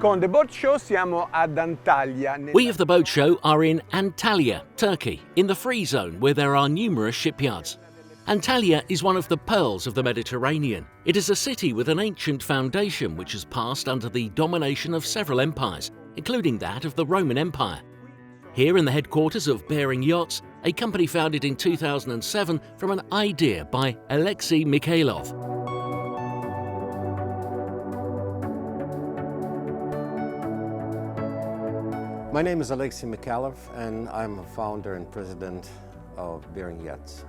Con the Boatshow siamo ad Antalya. We of the Boatshow are in Antalya, Turkey, in the free zone where there are numerous shipyards. Antalya is one of the pearls of the Mediterranean. It is a city with an ancient foundation which has passed under the domination of several empires, including that of the Roman Empire. Here in the headquarters of Bering Yachts, a company founded in 2007 from an idea by Alexey Mikhailov. My name is Alexey Mikhailov and I'm a founder and president of Bering Yachts.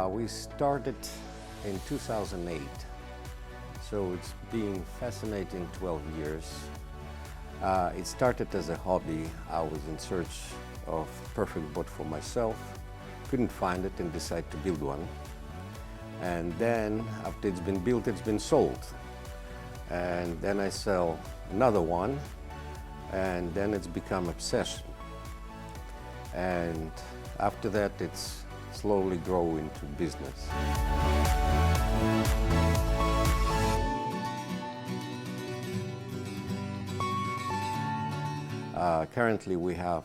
We started in 2008, so it's been fascinating 12 years. It started as a hobby. I was in search of a perfect boat for myself, couldn't find it and decided to build one. And then after it's been built, it's been sold. And then I sell another one, and then it's become obsession. And after that, it's slowly grow into business. Currently we have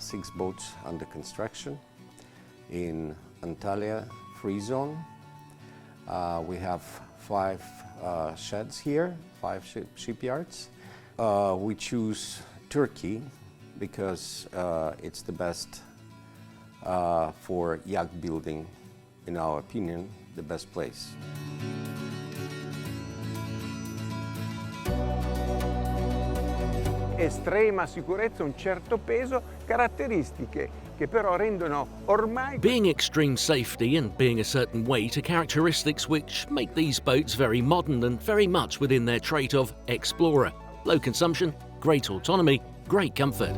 6 boats under construction in Antalya free zone. We have 5 sheds here, 5 shipyards. We choose Turkey because it's the best for yacht building, in our opinion, the best place. Estrema sicurezza, un certo peso, caratteristiche che però rendono ormai... Being extreme safety and being a certain weight are characteristics which make these boats very modern and very much within their trait of explorer. Low consumption, great autonomy, great comfort.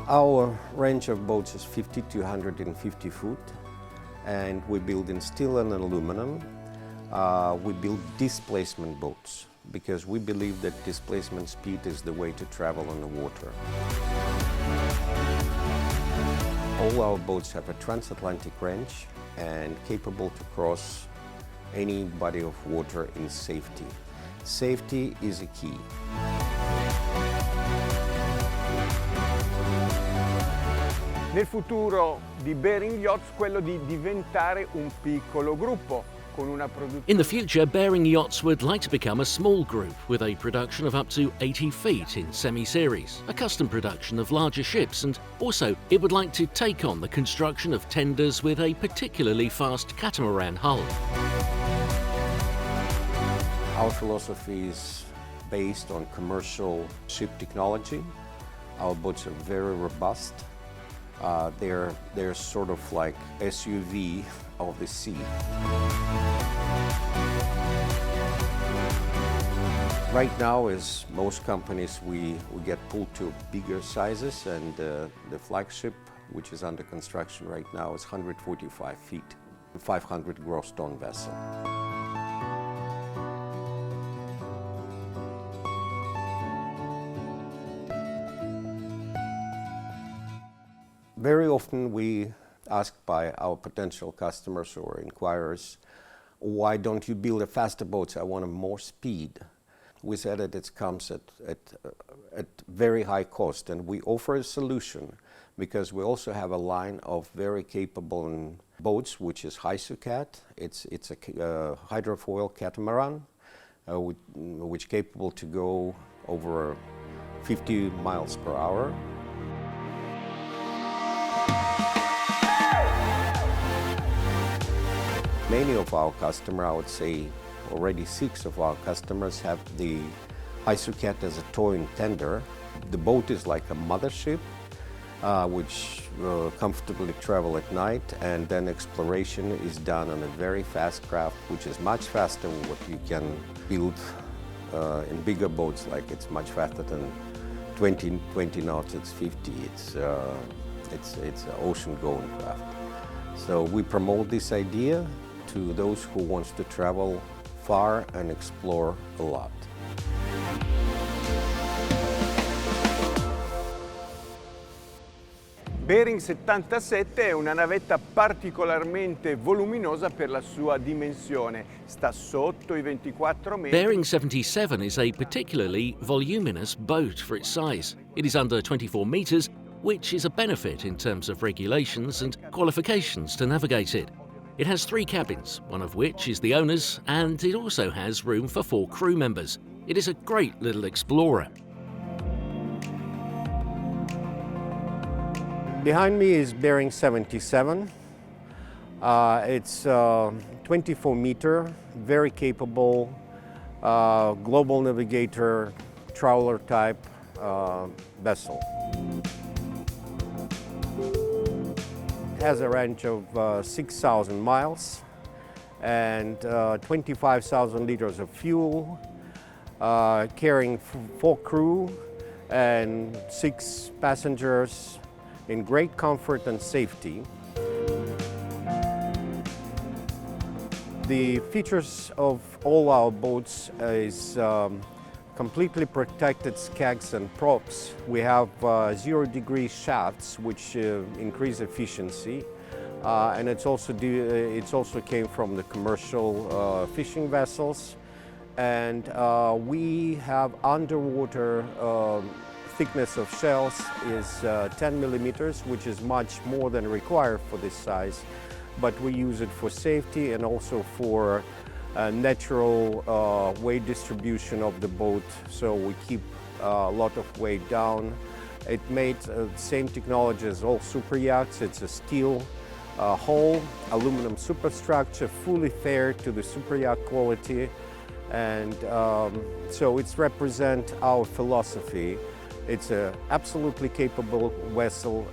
Our range of boats is 50 to 150 foot, and we build in steel and aluminum. We build displacement boats because we believe that displacement speed is the way to travel on the water. All our boats have a transatlantic range and capable to cross any body of water in safety. Safety is a key. Nel futuro di Bering Yachts quello di diventare un piccolo gruppo con una produzione. In the future, Bering Yachts would like to become a small group with a production of up to 80 feet in semi-series, a custom production of larger ships, and also it would like to take on the construction of tenders with a particularly fast catamaran hull. Our philosophy is based on commercial ship technology. Our boats are very robust. They're sort of like SUV of the sea. Right now, as most companies, we get pulled to bigger sizes, and the flagship, which is under construction right now, is 145 feet, 500 gross ton vessel. Very often we asked by our potential customers or inquirers, why don't you build a faster boat? I want more speed. We said that it comes at very high cost, and we offer a solution because we also have a line of very capable boats, which is Hysucat. It's a hydrofoil catamaran, which is capable to go over 50 miles per hour. Many of our customers, I would say already 6 of our customers, have the Hysucat as a towing tender. The boat is like a mothership, which comfortably travel at night, and then exploration is done on a very fast craft, which is much faster than what you can build in bigger boats. Like it's much faster than 20 knots, it's 50. It's an ocean-going craft. So we promote this idea to those who wants to travel far and explore a lot. Bering 77 è una navetta particolarmente voluminosa per la sua dimensione. Sta sotto i 24 metri. Bering 77 is a particularly voluminous boat for its size. It is under 24 meters, which is a benefit in terms of regulations and qualifications to navigate it. It has 3 cabins, one of which is the owner's, and it also has room for 4 crew members. It is a great little explorer. Behind me is Bering 77. It's 24-meter, very capable, global navigator, trawler type vessel. It has a range of 6,000 miles and 25,000 liters of fuel, carrying 4 crew and 6 passengers in great comfort and safety. The features of all our boats is completely protected scags and props. We have 0-degree shafts which increase efficiency, and it's also came from the commercial fishing vessels. And we have underwater thickness of shells is 10 millimeters, which is much more than required for this size, but we use it for safety and also for natural weight distribution of the boat, so we keep a lot of weight down. It made the same technology as all Superyachts. It's a steel hull, aluminum superstructure, fully fair to the Superyacht quality, and so it's represent our philosophy. It's an absolutely capable vessel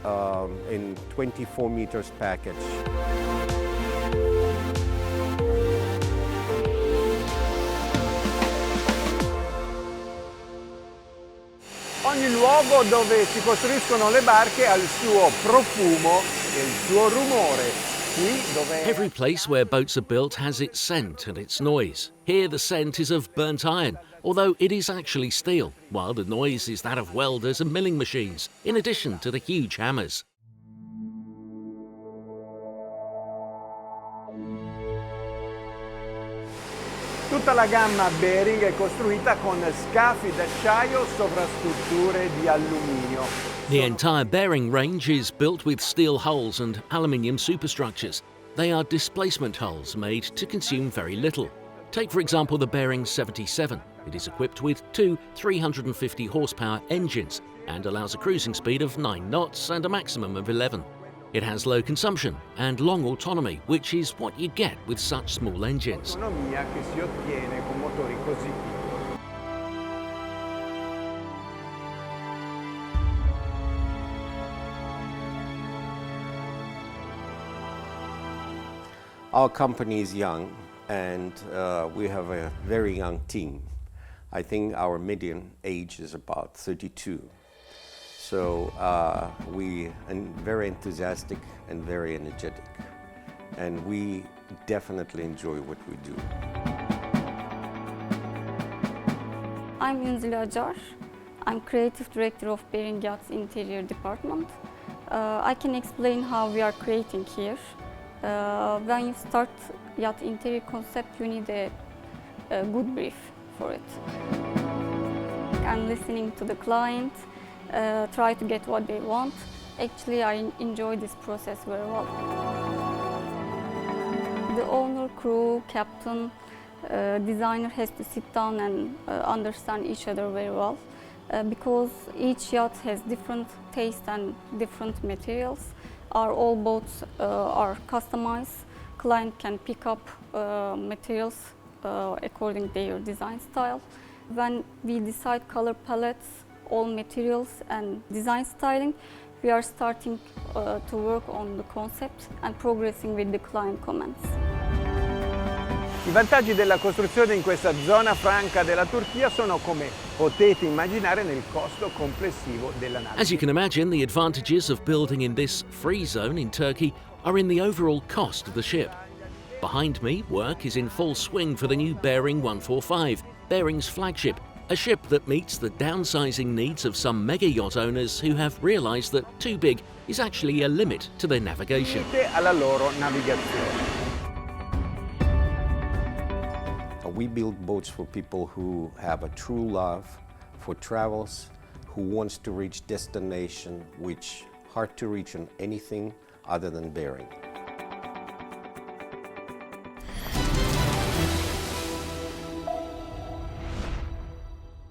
in 24 meters package. Ogni luogo dove si costruiscono le barche ha il suo profumo e il suo rumore. Every place where boats are built has its scent and its noise. Here the scent is of burnt iron, although it is actually steel, while the noise is that of welders and milling machines, in addition to the huge hammers. Tutta la gamma Bering è costruita con scafi d'acciaio sovrastrutture di alluminio. The entire Bering range is built with steel hulls and aluminium superstructures. They are displacement hulls made to consume very little. Take, for example, the Bering 77. It is equipped with 2 350 horsepower engines and allows a cruising speed of 9 knots and a maximum of 11. It has low consumption and long autonomy, which is what you get with such small engines. L'autonomia che si ottiene con motori così piccoli. Our company is young, and we have a very young team. I think our median age is about 32. So we are very enthusiastic and very energetic, and we definitely enjoy what we do. I'm Yunzila Acar. I'm creative director of Bering Yachts interior department. I can explain how we are creating here. When you start yacht interior concept, you need a good brief for it. I'm listening to the client, try to get what they want. Actually, I enjoy this process very well. The owner, crew, captain, designer has to sit down and understand each other very well, because each yacht has different taste and different materials. All boats are customized. Client can pick up materials according to their design style. When we decide color palettes, all materials and design styling, we are starting to work on the concept and progressing with the client comments. I vantaggi della costruzione in questa zona franca della Turchia sono, come potete immaginare, nel costo complessivo della nave. As you can imagine, the advantages of building in this free zone in Turkey are in the overall cost of the ship. Behind me, work is in full swing for the new Bering 145, Bering's flagship, A ship that meets the downsizing needs of some mega yacht owners who have realised that too big is actually a limit to their navigation. Alla loro navigazione. We build boats for people who have a true love for travels, who wants to reach destination which hard to reach on anything other than Bering.